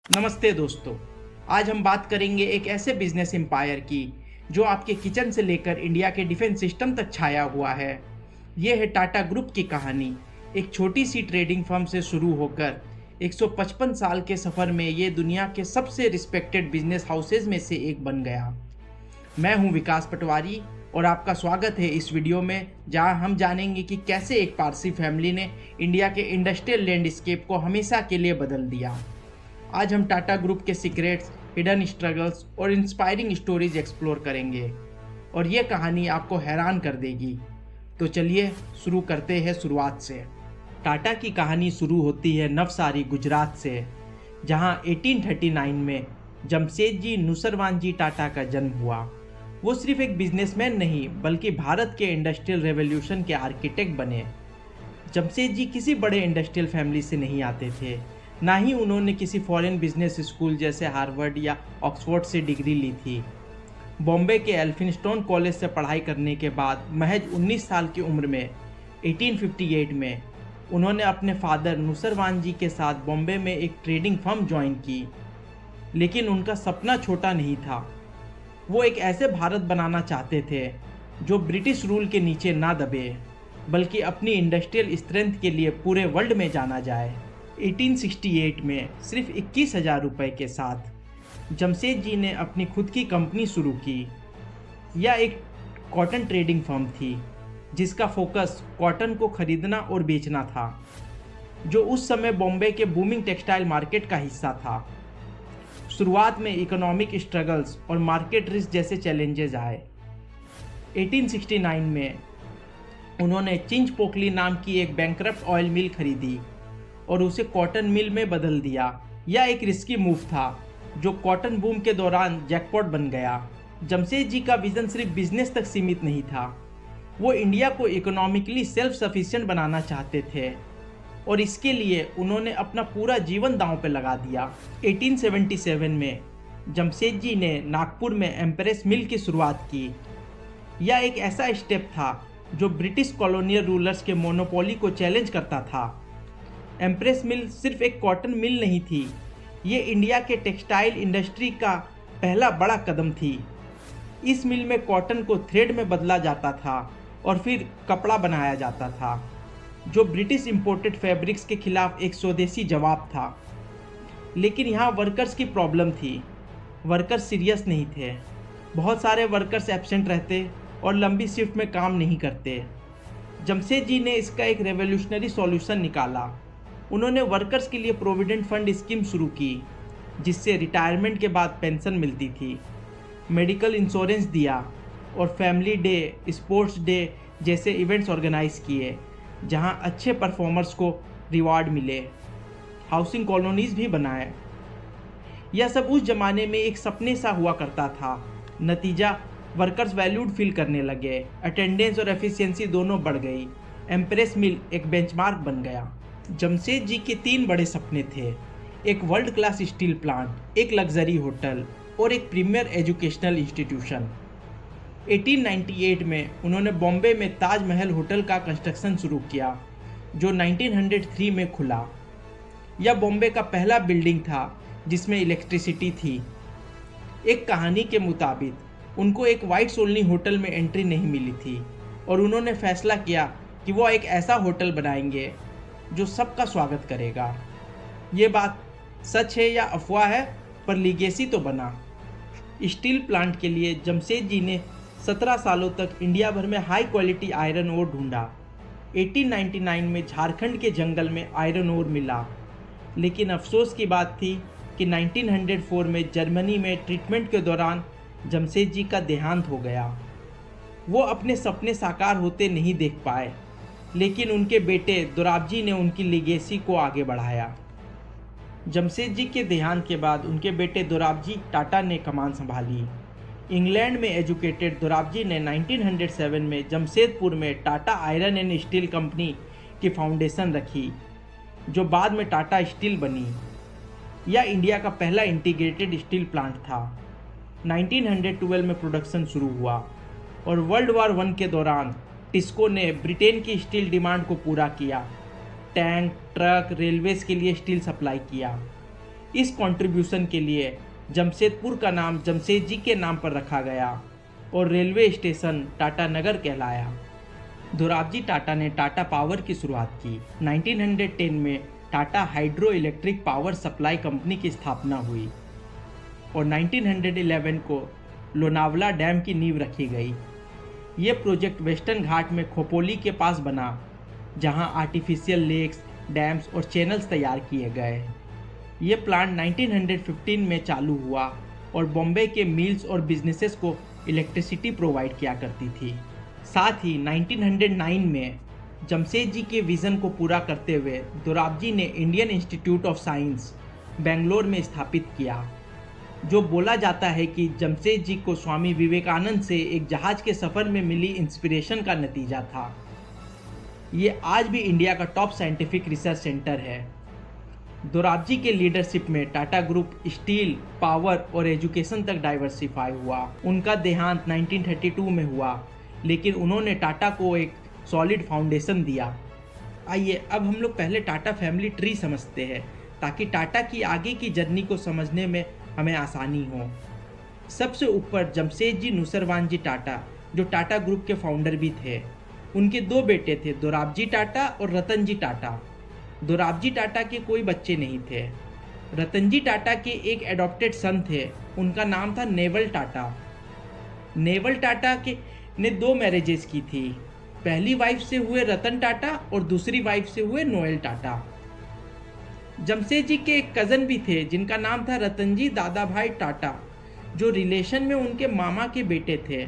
नमस्ते दोस्तों। आज हम बात करेंगे एक ऐसे बिजनेस एम्पायर की जो आपके किचन से लेकर इंडिया के डिफेंस सिस्टम तक छाया हुआ है। ये है टाटा ग्रुप की कहानी। एक छोटी सी ट्रेडिंग फर्म से शुरू होकर 155 साल के सफ़र में ये दुनिया के सबसे रिस्पेक्टेड बिजनेस हाउसेज में से एक बन गया। मैं हूं विकास पटवारी और आपका स्वागत है इस वीडियो में, जहां हम जानेंगे कि कैसे एक पारसी फैमिली ने इंडिया के इंडस्ट्रियल लैंडस्केप को हमेशा के लिए बदल दिया। आज हम टाटा ग्रुप के सीक्रेट्स, हिडन स्ट्रगल्स और इंस्पायरिंग स्टोरीज एक्सप्लोर करेंगे और ये कहानी आपको हैरान कर देगी। तो चलिए शुरू करते हैं शुरुआत से। टाटा की कहानी शुरू होती है नवसारी, गुजरात से, जहां 1839 में जमशेदजी नुसरवानजी टाटा का जन्म हुआ। वो सिर्फ एक बिजनेसमैन नहीं बल्कि भारत के इंडस्ट्रियल रेवोल्यूशन के आर्किटेक्ट बने। जमशेदजी किसी बड़े इंडस्ट्रियल फैमिली से नहीं आते थे, ना ही उन्होंने किसी फॉरेन बिजनेस स्कूल जैसे हार्वर्ड या ऑक्सफोर्ड से डिग्री ली थी। बॉम्बे के एल्फिंस्टन कॉलेज से पढ़ाई करने के बाद महज 19 साल की उम्र में 1858 में उन्होंने अपने फादर नुसरवान जी के साथ बॉम्बे में एक ट्रेडिंग फर्म ज्वाइन की। लेकिन उनका सपना छोटा नहीं था। वो एक ऐसे भारत बनाना चाहते थे जो ब्रिटिश रूल के नीचे ना दबे, बल्कि अपनी इंडस्ट्रियल स्ट्रेंथ के लिए पूरे वर्ल्ड में जाना जाए। 1868 में सिर्फ 21,000 रुपये के साथ जमशेद जी ने अपनी खुद की कंपनी शुरू की। यह एक कॉटन ट्रेडिंग फर्म थी जिसका फोकस कॉटन को खरीदना और बेचना था, जो उस समय बॉम्बे के बूमिंग टेक्सटाइल मार्केट का हिस्सा था। शुरुआत में इकोनॉमिक स्ट्रगल्स और मार्केट रिस्क जैसे चैलेंजेस आए। 1869 में उन्होंने चिंच पोकली नाम की एक बैंकरप्ट ऑयल मिल खरीदी और उसे कॉटन मिल में बदल दिया। यह एक रिस्की मूव था जो कॉटन बूम के दौरान जैकपॉट बन गया। जमशेद जी का विजन सिर्फ बिजनेस तक सीमित नहीं था, वो इंडिया को इकोनॉमिकली सेल्फ सफिशिएंट बनाना चाहते थे और इसके लिए उन्होंने अपना पूरा जीवन दांव पे लगा दिया। 1877 में जमशेद जी ने नागपुर में एम्प्रेस मिल की शुरुआत की। यह एक ऐसा स्टेप था जो ब्रिटिश कॉलोनियल रूलर्स के मोनोपोली को चैलेंज करता था। एम्प्रेस मिल सिर्फ एक कॉटन मिल नहीं थी, ये इंडिया के टेक्सटाइल इंडस्ट्री का पहला बड़ा कदम थी। इस मिल में कॉटन को थ्रेड में बदला जाता था और फिर कपड़ा बनाया जाता था, जो ब्रिटिश इंपोर्टेड फैब्रिक्स के खिलाफ एक स्वदेशी जवाब था। लेकिन यहाँ वर्कर्स की प्रॉब्लम थी। वर्कर्स सीरियस नहीं थे। बहुत सारे वर्कर्स एब्सेंट रहते और लंबी शिफ्ट में काम नहीं करते। जमशेद जी ने इसका एक रेवोल्यूशनरी सॉल्यूशन निकाला। उन्होंने वर्कर्स के लिए प्रोविडेंट फंड स्कीम शुरू की, जिससे रिटायरमेंट के बाद पेंशन मिलती थी, मेडिकल इंश्योरेंस दिया और फैमिली डे, स्पोर्ट्स डे जैसे इवेंट्स ऑर्गेनाइज किए, जहां अच्छे परफॉर्मर्स को रिवार्ड मिले। हाउसिंग कॉलोनीज भी बनाए। यह सब उस जमाने में एक सपने सा हुआ करता था। नतीजा, वर्कर्स वैल्यूड फील करने लगे, अटेंडेंस और एफिशिएंसी दोनों बढ़ गई। एम्प्रेस मिल एक बेंचमार्क बन गया। जमशेद जी के 3 बड़े सपने थे: एक वर्ल्ड क्लास स्टील प्लांट, एक लग्जरी होटल और एक प्रीमियर एजुकेशनल इंस्टीट्यूशन। 1898 में उन्होंने बॉम्बे में ताजमहल होटल का कंस्ट्रक्शन शुरू किया, जो 1903 में खुला। यह बॉम्बे का पहला बिल्डिंग था जिसमें इलेक्ट्रिसिटी थी। एक कहानी के मुताबिक उनको एक वाइट्स ओनली होटल में एंट्री नहीं मिली थी और उन्होंने फैसला किया कि वो एक ऐसा होटल बनाएंगे जो सबका स्वागत करेगा। ये बात सच है या अफवाह है, पर लीगेसी तो बना। स्टील प्लांट के लिए जमशेद जी ने 17 सालों तक इंडिया भर में हाई क्वालिटी आयरन ओर ढूंढा। 1899 में झारखंड के जंगल में आयरन ओर मिला, लेकिन अफसोस की बात थी कि 1904 में जर्मनी में ट्रीटमेंट के दौरान जमशेद जी का देहांत हो गया। वो अपने सपने साकार होते नहीं देख पाए, लेकिन उनके बेटे दोराबजी ने उनकी लीगेसी को आगे बढ़ाया। जमशेद जी के देहांत के बाद उनके बेटे दोराबजी टाटा ने कमान संभाली। इंग्लैंड में एजुकेटेड दोराबजी ने 1907 में जमशेदपुर में Tata iron and steel company की फाउंडेशन रखी, जो बाद में टाटा स्टील बनी। यह इंडिया का पहला इंटीग्रेटेड स्टील प्लांट था। 1912 में प्रोडक्शन शुरू हुआ और वर्ल्ड वार 1 के दौरान टिस्को ने ब्रिटेन की स्टील डिमांड को पूरा किया। टैंक, ट्रक, रेलवेज के लिए स्टील सप्लाई किया। इस कंट्रीब्यूशन के लिए जमशेदपुर का नाम जमशेद के नाम पर रखा गया और रेलवे स्टेशन टाटा नगर कहलाया। दोराबजी टाटा ने टाटा पावर की शुरुआत की। 1910 में Tata hydro electric power supply company की स्थापना हुई और 1911 को लोनावला डैम की नींव रखी गई। ये प्रोजेक्ट वेस्टर्न घाट में खोपोली के पास बना, जहां आर्टिफिशियल लेक्स, डैम्स और चैनल्स तैयार किए गए। ये प्लांट 1915 में चालू हुआ और बॉम्बे के मिल्स और बिजनेसेस को इलेक्ट्रिसिटी प्रोवाइड किया करती थी। साथ ही 1909 में जमशेद जी के विज़न को पूरा करते हुए दोराबजी ने Indian institute of science Bangalore में स्थापित किया, जो बोला जाता है कि जमशेद जी को स्वामी विवेकानंद से एक जहाज़ के सफ़र में मिली इंस्पिरेशन का नतीजा था। ये आज भी इंडिया का टॉप साइंटिफिक रिसर्च सेंटर है। दोराबजी के लीडरशिप में टाटा ग्रुप स्टील, पावर और एजुकेशन तक डाइवर्सिफाई हुआ। उनका देहांत 1932 में हुआ, लेकिन उन्होंने टाटा को एक सॉलिड फाउंडेशन दिया। आइए अब हम लोग पहले टाटा फैमिली ट्री समझते हैं, ताकि टाटा की आगे की जर्नी को समझने में हमें आसानी हो। सबसे ऊपर जमशेद जी नुसरवान जी टाटा, जो टाटा ग्रुप के फाउंडर भी थे। उनके दो बेटे थे, दोराबजी टाटा और रतन जी टाटा। दोराबजी टाटा के कोई बच्चे नहीं थे। रतन जी टाटा के एक एडॉप्टेड सन थे, उनका नाम था नेवल टाटा। नेवल टाटा के ने 2 मैरिजेस की थी। पहली वाइफ से हुए रतन टाटा और दूसरी वाइफ से हुए नोएल टाटा। जमशेद जी के एक कज़न भी थे, जिनका नाम था रतनजी दादाभाई टाटा, जो रिलेशन में उनके मामा के बेटे थे।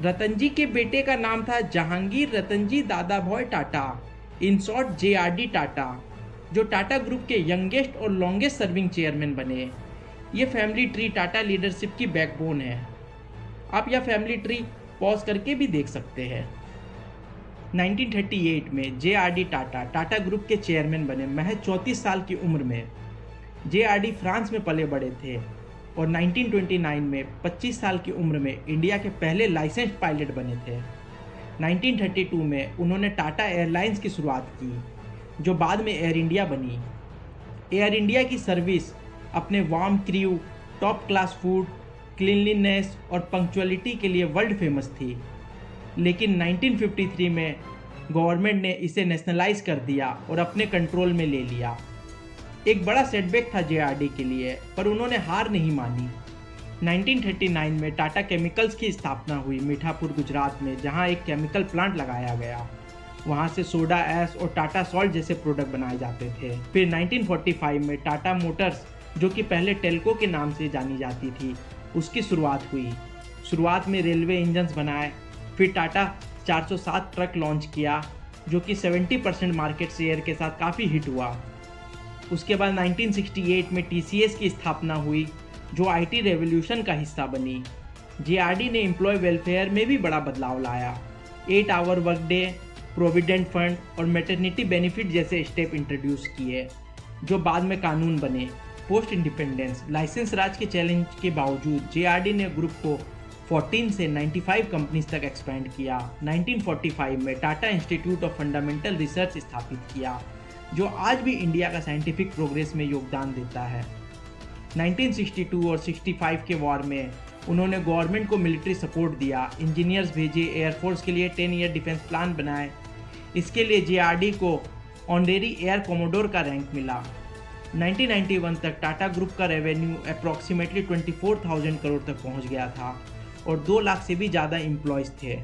रतनजी के बेटे का नाम था Jahangir Ratanji Dadabhai Tata, in short JRD Tata, जो टाटा ग्रुप के यंगेस्ट और लॉन्गेस्ट सर्विंग चेयरमैन बने। ये फैमिली ट्री टाटा लीडरशिप की बैकबोन है। आप यह फैमिली ट्री पॉज करके भी देख सकते हैं। 1938 में JRD टाटा टाटा ग्रुप के चेयरमैन बने, महज 34 साल की उम्र में। JRD फ्रांस में पले बड़े थे और 1929 में 25 साल की उम्र में इंडिया के पहले लाइसेंस्ड पायलट बने थे। 1932 में उन्होंने टाटा एयरलाइंस की शुरुआत की, जो बाद में एयर इंडिया बनी। एयर इंडिया की सर्विस अपने warm crew, top class food, cleanliness और पंक्चुअलिटी के लिए वर्ल्ड फेमस थी। लेकिन 1953 में गवर्नमेंट ने इसे नेशनलाइज कर दिया और अपने कंट्रोल में ले लिया। एक बड़ा सेटबैक था JRD के लिए, पर उन्होंने हार नहीं मानी। 1939 में टाटा केमिकल्स की स्थापना हुई मीठापुर, गुजरात में, जहां एक केमिकल प्लांट लगाया गया। वहां से सोडा ऐश और टाटा सॉल्ट जैसे प्रोडक्ट बनाए जाते थे। फिर 1945 में टाटा मोटर्स, जो कि पहले टेल्को के नाम से जानी जाती थी, उसकी शुरुआत हुई। शुरुआत में रेलवे इंजन्स बनाए। फिर टाटा 407 ट्रक लॉन्च किया, जो कि 70% मार्केट शेयर के साथ काफ़ी हिट हुआ। उसके बाद 1968 में TCS की स्थापना हुई, जो IT रेवोल्यूशन का हिस्सा बनी। JRD ने एम्प्लॉय वेलफेयर में भी बड़ा बदलाव लाया। 8 hour work day, provident fund और मैटरनिटी बेनिफिट जैसे स्टेप इंट्रोड्यूस किए, जो बाद में कानून बने। पोस्ट इंडिपेंडेंस लाइसेंस राज के चैलेंज के बावजूद JRD ने ग्रुप को 14 से 95 कंपनीज तक एक्सपेंड किया। 1945 में Tata institute of fundamental research स्थापित किया, जो आज भी इंडिया का साइंटिफिक प्रोग्रेस में योगदान देता है। 1962 और 65 के वॉर में उन्होंने गवर्नमेंट को मिलिट्री सपोर्ट दिया, इंजीनियर्स भेजे, एयरफोर्स के लिए 10 ईयर डिफेंस प्लान बनाए। इसके लिए JRD को ऑनरेरी एयर कोमोडोर का रैंक मिला। 1991 तक टाटा ग्रुप का रेवेन्यू अप्रॉक्सीमेटली 24,000 करोड़ तक पहुंच गया था और 2 लाख से भी ज़्यादा एम्प्लॉयज़ थे।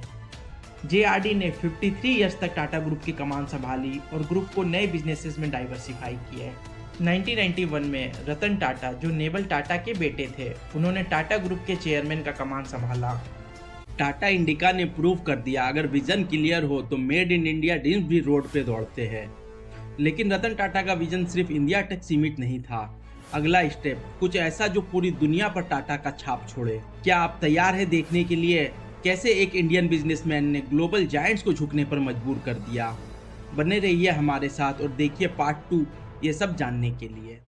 JRD ने 53 ईयर्स तक टाटा ग्रुप की कमान संभाली और ग्रुप को नए बिजनेसेस में डाइवर्सिफाई किए। 1991 में रतन टाटा, जो नेवल टाटा के बेटे थे, उन्होंने टाटा ग्रुप के चेयरमैन का कमान संभाला। टाटा इंडिका ने प्रूव कर दिया, अगर विजन क्लियर हो तो मेड इन इंडिया ड्रीम्स भी रोड पे दौड़ते हैं। लेकिन रतन टाटा का विजन सिर्फ इंडिया तक सीमित नहीं था। अगला स्टेप कुछ ऐसा जो पूरी दुनिया पर टाटा का छाप छोड़े। क्या आप तैयार हैं देखने के लिए कैसे एक इंडियन बिजनेसमैन ने ग्लोबल जायंट्स को झुकने पर मजबूर कर दिया? बने रहिए हमारे साथ और देखिए पार्ट 2 ये सब जानने के लिए।